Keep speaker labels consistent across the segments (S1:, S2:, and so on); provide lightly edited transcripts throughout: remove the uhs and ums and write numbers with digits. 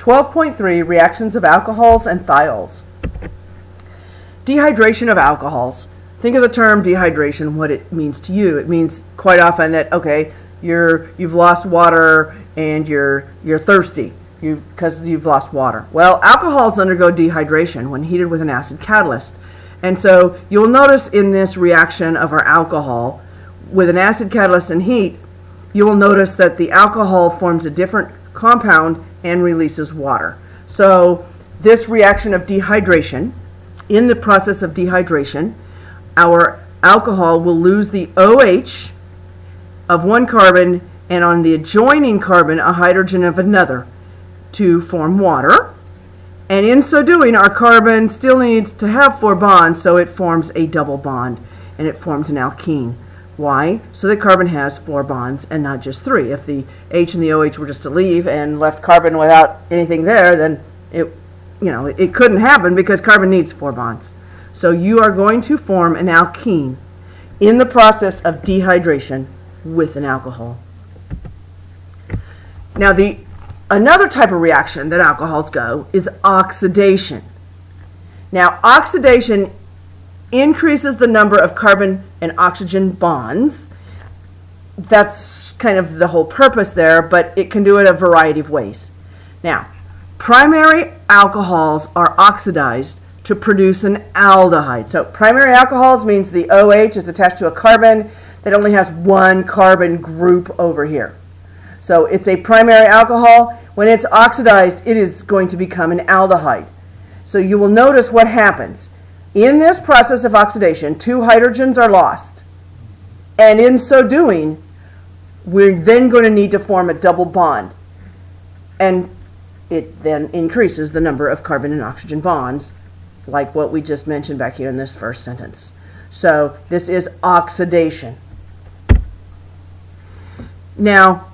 S1: 12.3 Reactions of alcohols and thiols. Dehydration of alcohols. Think of the term dehydration, what it means to you. It means quite often that, okay, you've lost water and you're thirsty because you've lost water. Well, alcohols undergo dehydration when heated with an acid catalyst. And so you'll notice in this reaction of our alcohol with an acid catalyst and heat, you will notice that the alcohol forms a different compound and releases water. So this reaction of dehydration, in the process of dehydration, our alcohol will lose the OH of one carbon and on the adjoining carbon a hydrogen of another to form water. And in so doing, our carbon still needs to have 4 bonds, so it forms a double bond and it forms an alkene. Why? So that carbon has 4 bonds and not just 3. If the H and the OH were just to leave and left carbon without anything there, then it couldn't happen because carbon needs 4 bonds. So you are going to form an alkene in the process of dehydration with an alcohol. Now another type of reaction that alcohols go is oxidation. Now oxidation increases the number of carbon and oxygen bonds. That's kind of the whole purpose there, but it can do it a variety of ways. Now, primary alcohols are oxidized to produce an aldehyde. So primary alcohols means the OH is attached to a carbon that only has one carbon group over here. So it's a primary alcohol. When it's oxidized, it is going to become an aldehyde. So you will notice what happens. In this process of oxidation, 2 hydrogens are lost. And in so doing, we're then going to need to form a double bond. And it then increases the number of carbon and oxygen bonds, like what we just mentioned back here in this first sentence. So this is oxidation. Now,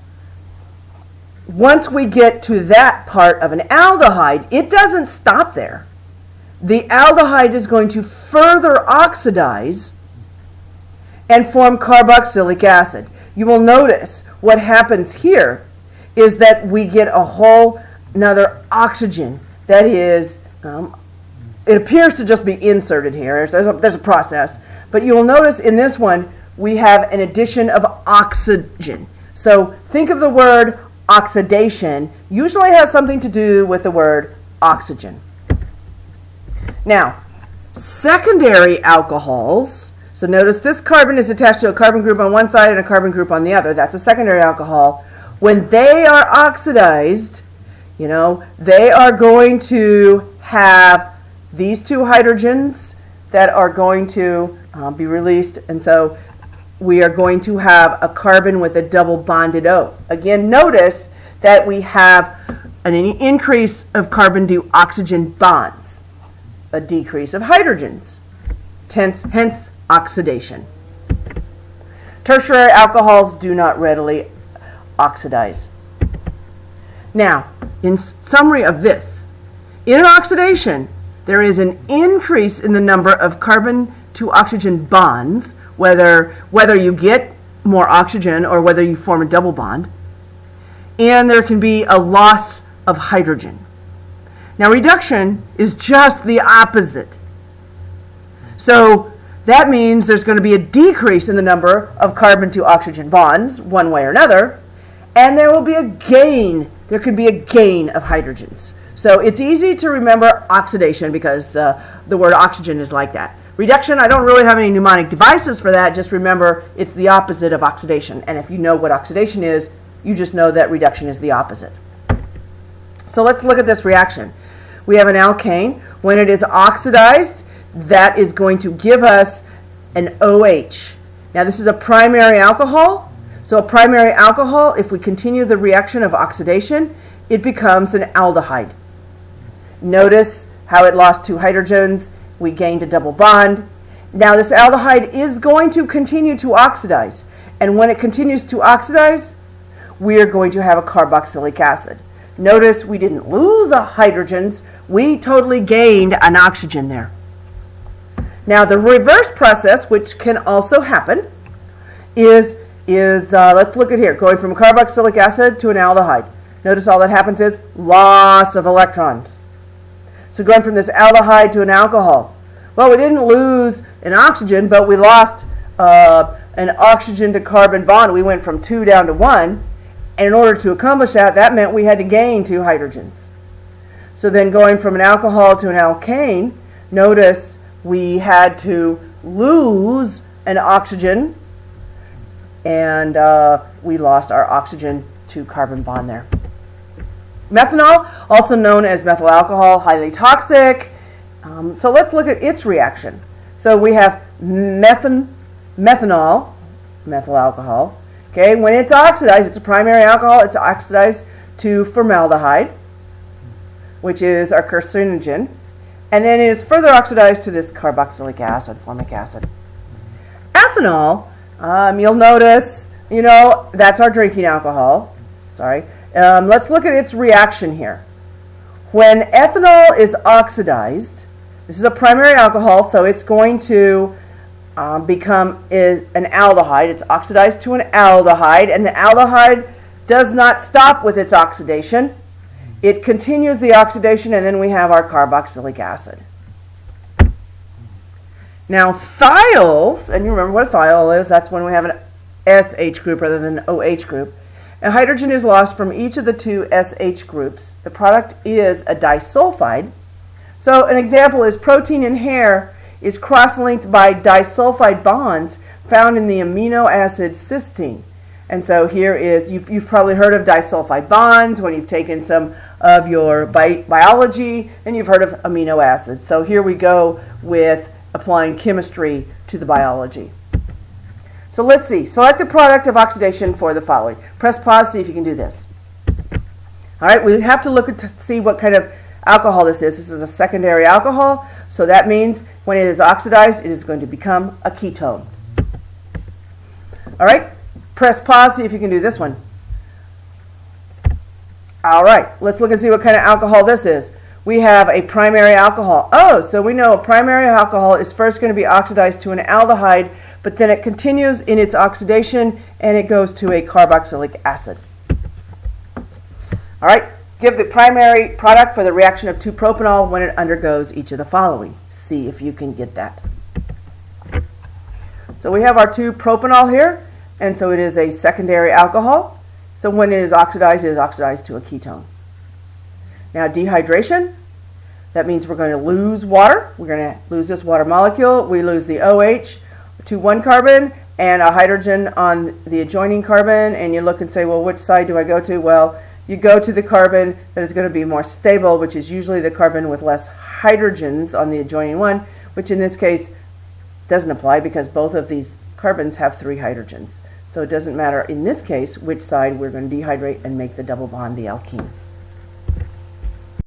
S1: once we get to that part of an aldehyde, it doesn't stop there. The aldehyde is going to further oxidize and form carboxylic acid. You will notice what happens here is that we get a whole another oxygen that is, it appears to just be inserted here. There's a process. But you will notice in this one, we have an addition of oxygen. So think of the word oxidation usually has something to do with the word oxygen. Now, secondary alcohols, so notice this carbon is attached to a carbon group on one side and a carbon group on the other. That's a secondary alcohol. When they are oxidized, they are going to have these 2 hydrogens that are going to be released, and so we are going to have a carbon with a double bonded O. Again, notice that we have an increase of carbon to oxygen bonds, a decrease of hydrogens, hence oxidation. Tertiary alcohols do not readily oxidize. Now, in summary of this, in an oxidation, there is an increase in the number of carbon to oxygen bonds, whether you get more oxygen or whether you form a double bond, and there can be a loss of hydrogen. Now, reduction is just the opposite. So that means there's going to be a decrease in the number of carbon to oxygen bonds, one way or another, and there will be a gain. There could be a gain of hydrogens. So it's easy to remember oxidation because the word oxygen is like that. Reduction, I don't really have any mnemonic devices for that. Just remember it's the opposite of oxidation. And if you know what oxidation is, you just know that reduction is the opposite. So let's look at this reaction. We have an alkane. When it is oxidized, that is going to give us an OH. Now this is a primary alcohol. So a primary alcohol, if we continue the reaction of oxidation, it becomes an aldehyde. Notice how it lost 2 hydrogens. We gained a double bond. Now this aldehyde is going to continue to oxidize. And when it continues to oxidize, we are going to have a carboxylic acid. Notice we didn't lose hydrogens. We totally gained an oxygen there. Now the reverse process, which can also happen, is let's look at here, going from a carboxylic acid to an aldehyde. Notice all that happens is loss of electrons. So going from this aldehyde to an alcohol. Well, we didn't lose an oxygen, but we lost an oxygen to carbon bond. We went from 2 down to 1. And in order to accomplish that, that meant we had to gain 2 hydrogens. So then going from an alcohol to an alkane, notice we had to lose an oxygen, and we lost our oxygen to carbon bond there. Methanol, also known as methyl alcohol, highly toxic. So let's look at its reaction. So we have methanol, methyl alcohol. Okay, when it's oxidized, it's a primary alcohol, it's oxidized to formaldehyde, which is our carcinogen, and then it is further oxidized to this carboxylic acid, formic acid. Ethanol, you'll notice, that's our drinking alcohol. Sorry. Let's look at its reaction here. When ethanol is oxidized, this is a primary alcohol, so it's going to become an aldehyde. It's oxidized to an aldehyde, and the aldehyde does not stop with its oxidation. It continues the oxidation, and then we have our carboxylic acid. Now, thiols, and you remember what a thiol is, that's when we have an SH group rather than an OH group. A hydrogen is lost from each of the 2 SH groups. The product is a disulfide. So an example is protein in hair is cross-linked by disulfide bonds found in the amino acid cysteine. And so here is, you've probably heard of disulfide bonds when you've taken some of your biology, and you've heard of amino acids. So here we go with applying chemistry to the biology. So let's see. Select the product of oxidation for the following. Press pause, see if you can do this. All right, we have to look to see what kind of alcohol this is. This is a secondary alcohol, so that means when it is oxidized, it is going to become a ketone. All right, press pause, see if you can do this one. All right, let's look and see what kind of alcohol this is. We have a primary alcohol. Oh, so we know a primary alcohol is first going to be oxidized to an aldehyde, but then it continues in its oxidation and it goes to a carboxylic acid. All right, give the primary product for the reaction of 2-propanol when it undergoes each of the following. See if you can get that. So we have our 2-propanol here, and so it is a secondary alcohol. So when it is oxidized to a ketone. Now dehydration, that means we're going to lose water. We're going to lose this water molecule. We lose the OH to 1 carbon and a hydrogen on the adjoining carbon, and you look and say, well, which side do I go to? Well, you go to the carbon that is going to be more stable, which is usually the carbon with less hydrogens on the adjoining one, which in this case doesn't apply because both of these carbons have 3 hydrogens. So it doesn't matter in this case which side we're going to dehydrate and make the double bond, the alkene.